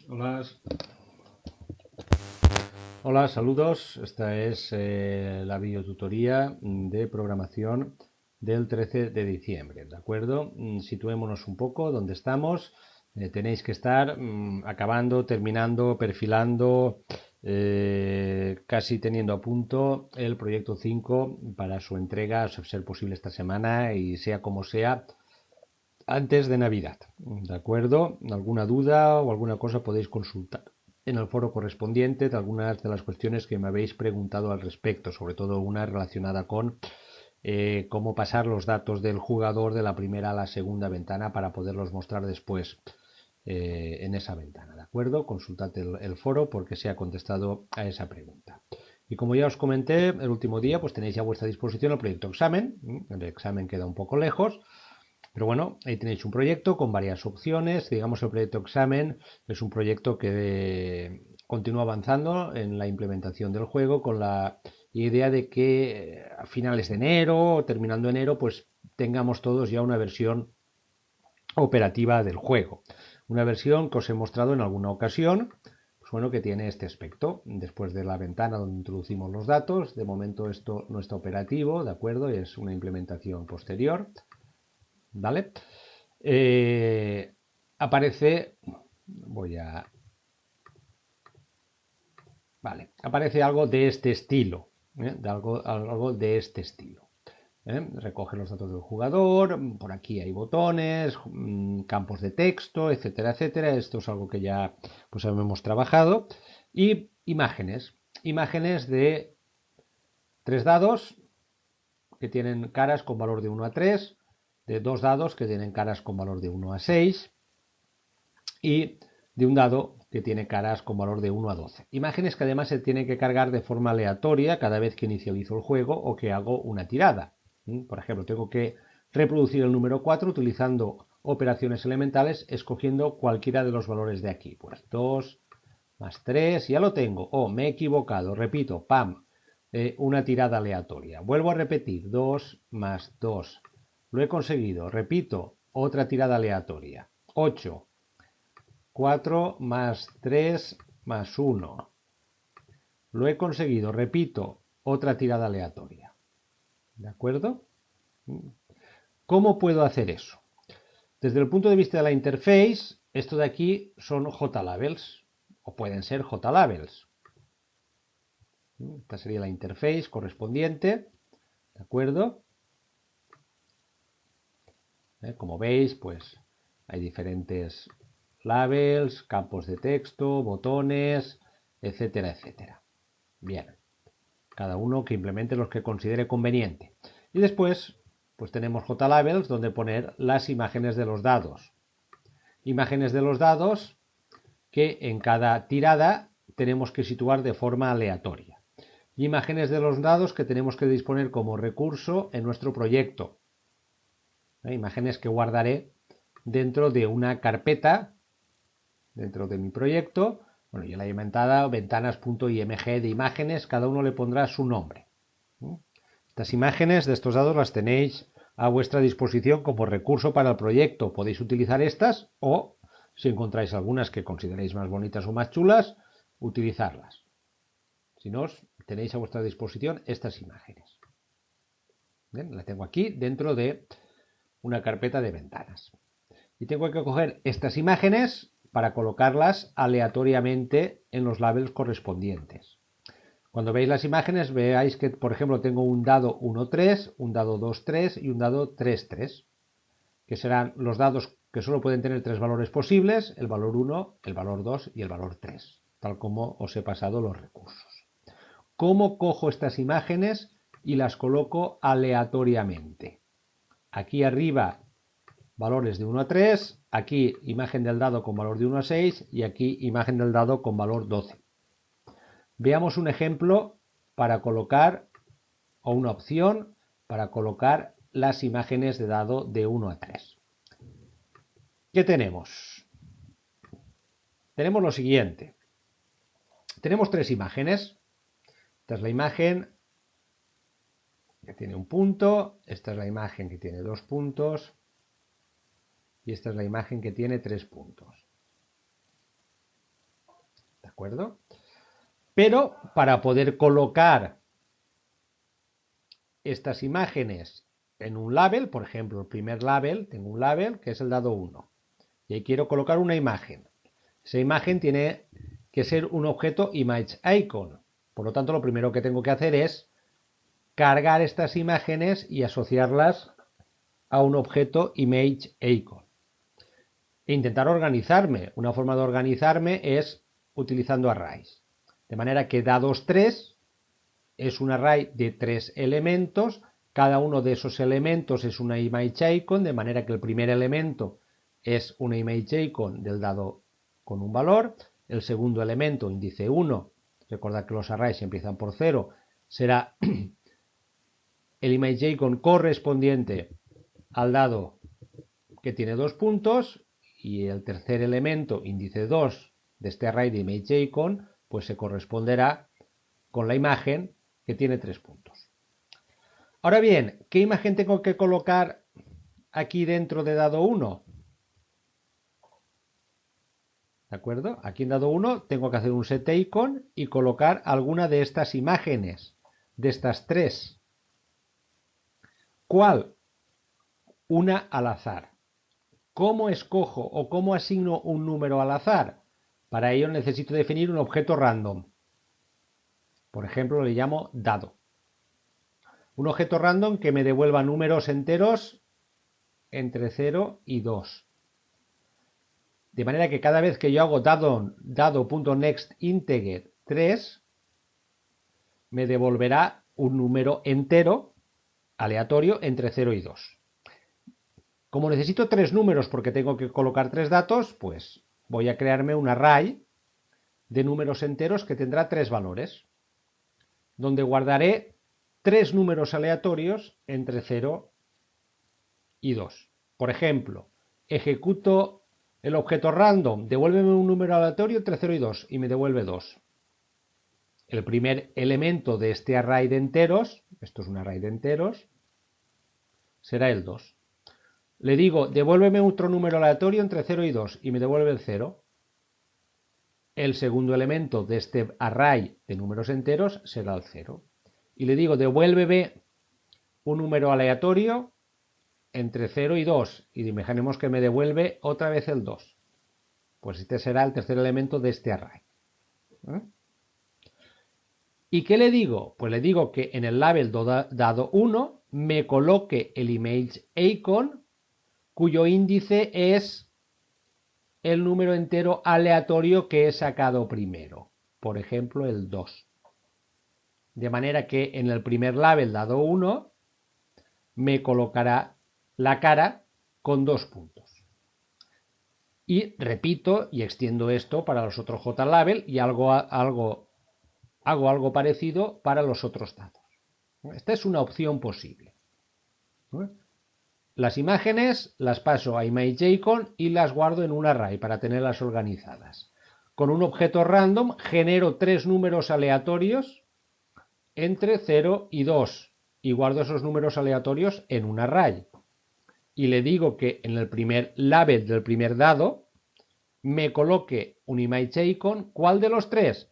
Hola, hola, saludos. Esta es la videotutoría de programación del 13 de diciembre, ¿de acuerdo? Situémonos un poco donde estamos. Tenéis que estar acabando, terminando, perfilando, casi teniendo a punto el proyecto 5 para su entrega, a ser posible esta semana y sea como sea, antes de Navidad. ¿De acuerdo? ¿Alguna duda o alguna cosa podéis consultar en el foro correspondiente de algunas de las cuestiones que me habéis preguntado al respecto, sobre todo una relacionada con cómo pasar los datos del jugador de la primera a la segunda ventana para poderlos mostrar después en esa ventana, ¿de acuerdo? Consultad el foro porque se ha contestado a esa pregunta. Y como ya os comenté el último día, pues tenéis a vuestra disposición el proyecto examen. El examen queda un poco lejos, pero bueno, ahí tenéis un proyecto con varias opciones. Digamos, el proyecto examen es un proyecto que continúa avanzando en la implementación del juego con la idea de que a finales de enero o terminando enero, pues tengamos todos ya una versión operativa del juego. Una versión que os he mostrado en alguna ocasión, pues bueno, que tiene este aspecto. Después de la ventana donde introducimos los datos, de momento esto no está operativo, ¿de acuerdo? Es una implementación posterior, ¿vale? Aparece, voy a, vale, aparece algo de este estilo, algo de este estilo. Recoge los datos del jugador, por aquí hay botones, campos de texto, etcétera, etcétera. Esto es algo que ya pues hemos trabajado. Y imágenes de tres dados que tienen caras con valor de 1 a 3, de dos dados que tienen caras con valor de 1 a 6 y de un dado que tiene caras con valor de 1 a 12. Imágenes que además se tienen que cargar de forma aleatoria cada vez que inicializo el juego o que hago una tirada. Por ejemplo, tengo que reproducir el número 4 utilizando operaciones elementales escogiendo cualquiera de los valores de aquí. Pues 2 más 3, ya lo tengo. Oh, me he equivocado. Repito, pam, una tirada aleatoria. Vuelvo a repetir, 2 más 2. Lo he conseguido. Repito, otra tirada aleatoria. 8. 4 más 3 más 1. Lo he conseguido, repito, otra tirada aleatoria. ¿De acuerdo? ¿Cómo puedo hacer eso? Desde el punto de vista de la interface, esto de aquí son JLabels, o pueden ser JLabels. Esta sería la interface correspondiente, ¿de acuerdo? Como veis, pues hay diferentes labels, campos de texto, botones, etcétera, etcétera. Bien. Cada uno que implemente los que considere conveniente. Y después, pues tenemos JLabels donde poner las imágenes de los dados. Imágenes de los dados que en cada tirada tenemos que situar de forma aleatoria. Imágenes de los dados que tenemos que disponer como recurso en nuestro proyecto. Imágenes que guardaré dentro de una carpeta, dentro de mi proyecto. Bueno, yo la he inventada ventanas.img de imágenes, cada uno le pondrá su nombre. Estas imágenes de estos dados las tenéis a vuestra disposición como recurso para el proyecto. Podéis utilizar estas o, si encontráis algunas que consideréis más bonitas o más chulas, utilizarlas. Si no, tenéis a vuestra disposición estas imágenes. Bien, las tengo aquí dentro de una carpeta de ventanas. Y tengo que coger estas imágenes para colocarlas aleatoriamente en los labels correspondientes. Cuando veis las imágenes, veáis que, por ejemplo, tengo un dado 1-3, un dado 2-3 y un dado 3-3, que serán los dados que solo pueden tener tres valores posibles, el valor 1, el valor 2 y el valor 3, tal como os he pasado los recursos. ¿Cómo cojo estas imágenes y las coloco aleatoriamente? Aquí arriba, valores de 1 a 3, aquí imagen del dado con valor de 1 a 6 y aquí imagen del dado con valor 12. Veamos un ejemplo para colocar, o una opción para colocar las imágenes de dado de 1 a 3. ¿Qué tenemos? Tenemos lo siguiente. Tenemos tres imágenes. Esta es la imagen que tiene un punto, esta es la imagen que tiene 2 puntos y esta es la imagen que tiene 3 puntos. acuerdo? Pero para poder colocar estas imágenes en un label, por ejemplo, el primer label, tengo un label que es el dado 1 y ahí quiero colocar una imagen. Esa imagen tiene que ser un objeto ImageIcon. Por lo tanto, lo primero que tengo que hacer es cargar estas imágenes y asociarlas a un objeto ImageIcon. E intentar organizarme. Una forma de organizarme es utilizando arrays. De manera que dados 3 es un array de 3 elementos. Cada uno de esos elementos es una ImageIcon, de manera que el primer elemento es una ImageIcon del dado con un valor. El segundo elemento, índice 1, recordad que los arrays empiezan por 0, será el ImageIcon correspondiente al dado que tiene 2 puntos, y el tercer elemento, índice 2, de este array de ImageIcon, pues se corresponderá con la imagen que tiene 3 puntos. Ahora bien, ¿qué imagen tengo que colocar aquí dentro de dado 1? ¿De acuerdo? Aquí en dado 1 tengo que hacer un setIcon y colocar alguna de estas imágenes, de estas 3. ¿Cuál? Una al azar. ¿Cómo escojo o cómo asigno un número al azar? Para ello necesito definir un objeto random. Por ejemplo, le llamo dado. Un objeto random que me devuelva números enteros entre 0 y 2. De manera que cada vez que yo hago dado.nextInteger 3, me devolverá un número entero aleatorio entre 0 y 2. Como necesito 3 números porque tengo que colocar 3 datos, pues voy a crearme un array de números enteros que tendrá 3 valores, donde guardaré 3 números aleatorios entre 0 y 2. Por ejemplo, ejecuto el objeto random, devuélveme un número aleatorio entre 0 y 2 y me devuelve 2. El primer elemento de este array de enteros, esto es un array de enteros, será el 2. Le digo, devuélveme otro número aleatorio entre 0 y 2 y me devuelve el 0. El segundo elemento de este array de números enteros será el 0. Y le digo, devuélveme un número aleatorio entre 0 y 2 y imaginemos que me devuelve otra vez el 2. Pues este será el tercer elemento de este array. ¿Y qué le digo? Pues le digo que en el label dado 1 me coloque el ImageIcon cuyo índice es el número entero aleatorio que he sacado primero. Por ejemplo, el 2. De manera que en el primer label dado 1 me colocará la cara con 2 puntos. Y repito y extiendo esto para los otros JLabel y hago algo parecido para los otros datos. Esta es una opción posible. Las imágenes las paso a ImageIcon y las guardo en un array para tenerlas organizadas. Con un objeto random genero 3 números aleatorios entre 0 y 2 y guardo esos números aleatorios en un array. Y le digo que en el primer label del primer dado me coloque un ImageIcon, ¿cuál de los 3?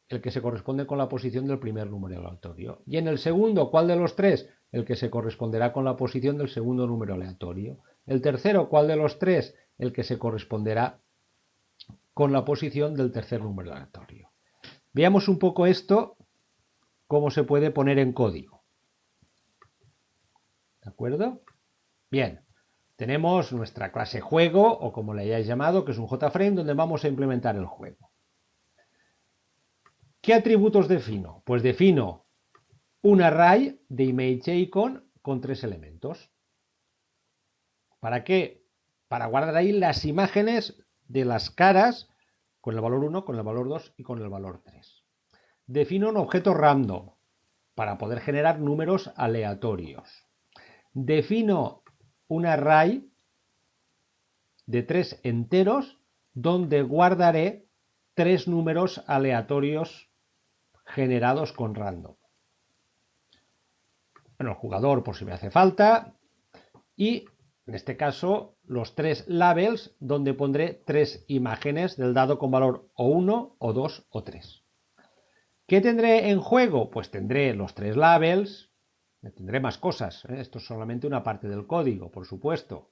El que se corresponde con la posición del primer número aleatorio. Y en el segundo, ¿cuál de los 3? El que se corresponderá con la posición del segundo número aleatorio. El tercero, ¿cuál de los 3? El que se corresponderá con la posición del tercer número aleatorio. Veamos un poco esto, cómo se puede poner en código. ¿De acuerdo? Bien, tenemos nuestra clase juego, o como le hayáis llamado, que es un JFrame, donde vamos a implementar el juego. ¿Qué atributos defino? Pues defino un array de ImageIcon con 3 elementos. ¿Para qué? Para guardar ahí las imágenes de las caras con el valor 1, con el valor 2 y con el valor 3. Defino un objeto random para poder generar números aleatorios. Defino un array de 3 enteros donde guardaré 3 números aleatorios generados con random. Bueno, el jugador por si me hace falta, y en este caso, los 3 labels donde pondré 3 imágenes del dado con valor o 1, o 2, o 3. ¿Qué tendré en juego? Pues tendré los 3 labels, tendré más cosas, ¿eh? Esto es solamente una parte del código, por supuesto.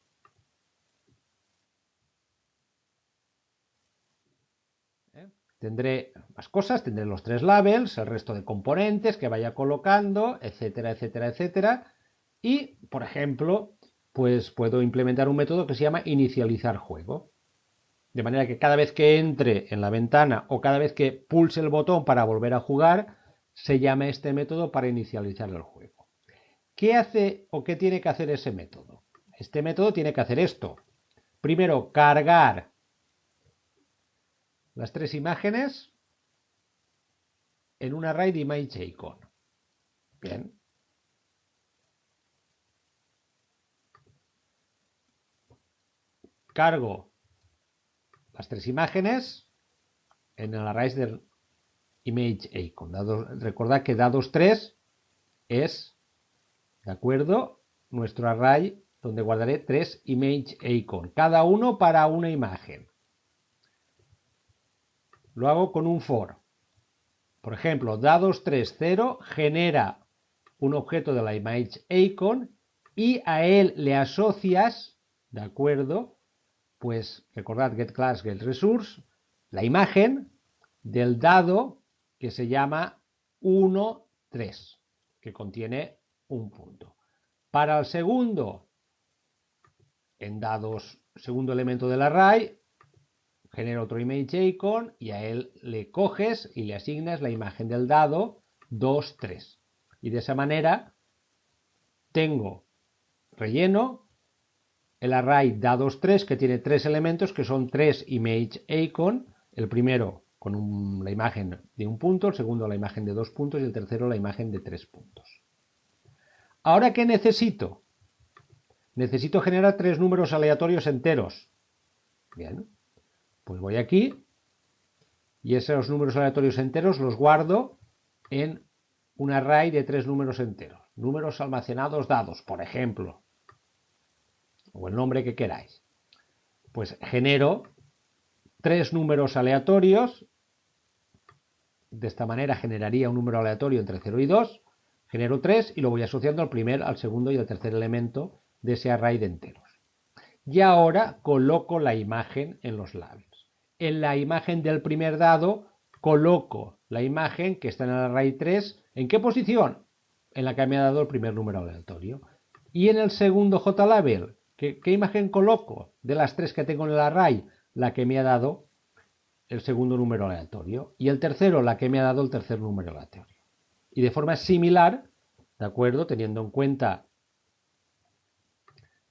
Tendré más cosas, tendré los 3 labels, el resto de componentes que vaya colocando, etcétera, etcétera, etcétera. Y, por ejemplo, pues puedo implementar un método que se llama inicializar juego. De manera que cada vez que entre en la ventana o cada vez que pulse el botón para volver a jugar, se llama este método para inicializar el juego. ¿Qué hace o qué tiene que hacer ese método? Este método tiene que hacer esto. Primero, cargar las 3 imágenes en un array de ImageIcon. Bien. Cargo las 3 imágenes en el array del ImageIcon. Recordad que dados3 es, ¿de acuerdo?, nuestro array donde guardaré 3 ImageIcon, cada uno para una imagen. Lo hago con un for. Por ejemplo, dados3, 0 genera un objeto de la ImageIcon y a él le asocias, ¿de acuerdo?, pues recordad getClass, getResource, la imagen del dado que se llama 1, 3, que contiene un punto. Para el segundo, en dados, segundo elemento del array, genera otro ImageIcon y a él le coges y le asignas la imagen del dado 2, 3. Y de esa manera tengo relleno el array dados3 que tiene 3 elementos que son 3 ImageIcon, el primero con la imagen de un punto, el segundo la imagen de 2 puntos y el tercero la imagen de 3 puntos. ¿Ahora qué necesito? Necesito generar 3 números aleatorios enteros. Bien, pues voy aquí y esos números aleatorios enteros los guardo en un array de 3 números enteros. Números almacenados dados, por ejemplo, o el nombre que queráis. Pues genero 3 números aleatorios. De esta manera generaría un número aleatorio entre 0 y 2. Genero 3 y lo voy asociando al primer, al segundo y al tercer elemento de ese array de enteros. Y ahora coloco la imagen en los labels. En la imagen del primer dado coloco la imagen que está en el array 3. ¿En qué posición? En la que me ha dado el primer número aleatorio. Y en el segundo JLabel, ¿qué imagen coloco de las 3 que tengo en el array? La que me ha dado el segundo número aleatorio. Y el tercero, la que me ha dado el tercer número aleatorio. Y de forma similar, ¿de acuerdo?, teniendo en cuenta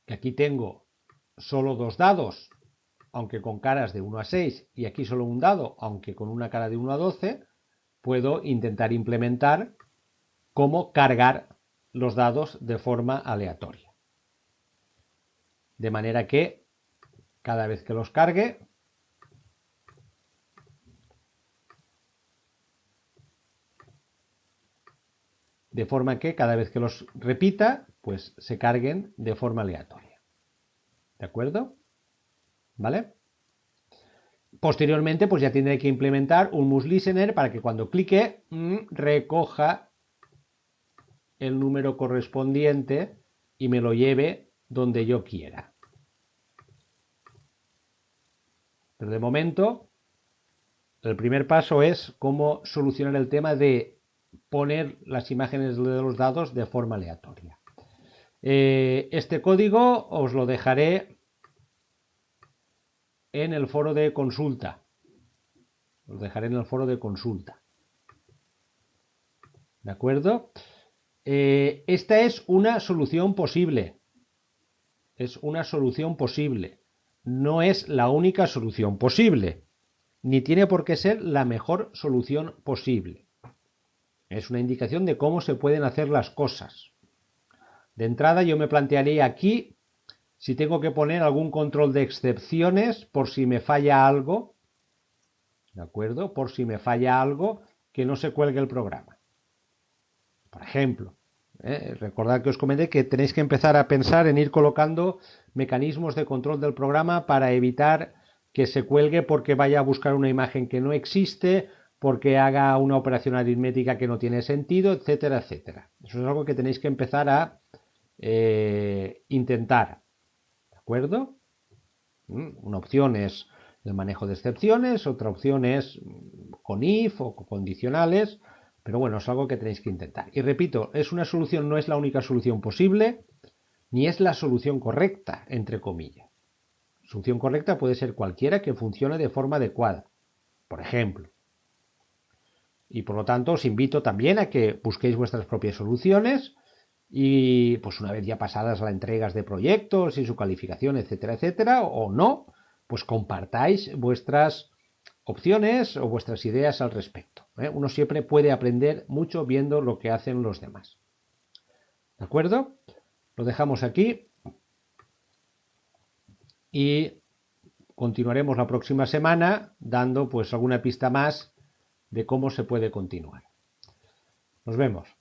que aquí tengo solo 2 dados, aunque con caras de 1 a 6, y aquí solo un dado, aunque con una cara de 1 a 12, puedo intentar implementar cómo cargar los dados de forma aleatoria. De manera que cada vez que los cargue, de forma que cada vez que los repita, pues se carguen de forma aleatoria. ¿De acuerdo? ¿Vale? Posteriormente, pues ya tendré que implementar un MuseListener para que cuando clique recoja el número correspondiente y me lo lleve donde yo quiera. Pero de momento, el primer paso es cómo solucionar el tema de poner las imágenes de los dados de forma aleatoria. Este código os lo dejaré en el foro de consulta. Os dejaré en el foro de consulta. ¿De acuerdo? Esta es una solución posible. Es una solución posible. No es la única solución posible. Ni tiene por qué ser la mejor solución posible. Es una indicación de cómo se pueden hacer las cosas. De entrada yo me plantearía aquí si tengo que poner algún control de excepciones por si me falla algo. ¿De acuerdo? Por si me falla algo que no se cuelgue el programa. Por ejemplo, recordad que os comenté que tenéis que empezar a pensar en ir colocando mecanismos de control del programa para evitar que se cuelgue porque vaya a buscar una imagen que no existe, porque haga una operación aritmética que no tiene sentido, etcétera, etcétera. Eso es algo que tenéis que empezar a intentar, ¿de acuerdo? Una opción es el manejo de excepciones, otra opción es con if o con condicionales, pero bueno, es algo que tenéis que intentar. Y repito, es una solución, no es la única solución posible, ni es la solución correcta, entre comillas. Solución correcta puede ser cualquiera que funcione de forma adecuada, por ejemplo. Y por lo tanto os invito también a que busquéis vuestras propias soluciones y pues una vez ya pasadas las entregas de proyectos y su calificación, etcétera, etcétera, o no, pues compartáis vuestras opciones o vuestras ideas al respecto. Uno siempre puede aprender mucho viendo lo que hacen los demás. ¿De acuerdo? Lo dejamos aquí y continuaremos la próxima semana dando pues alguna pista más de cómo se puede continuar. Nos vemos.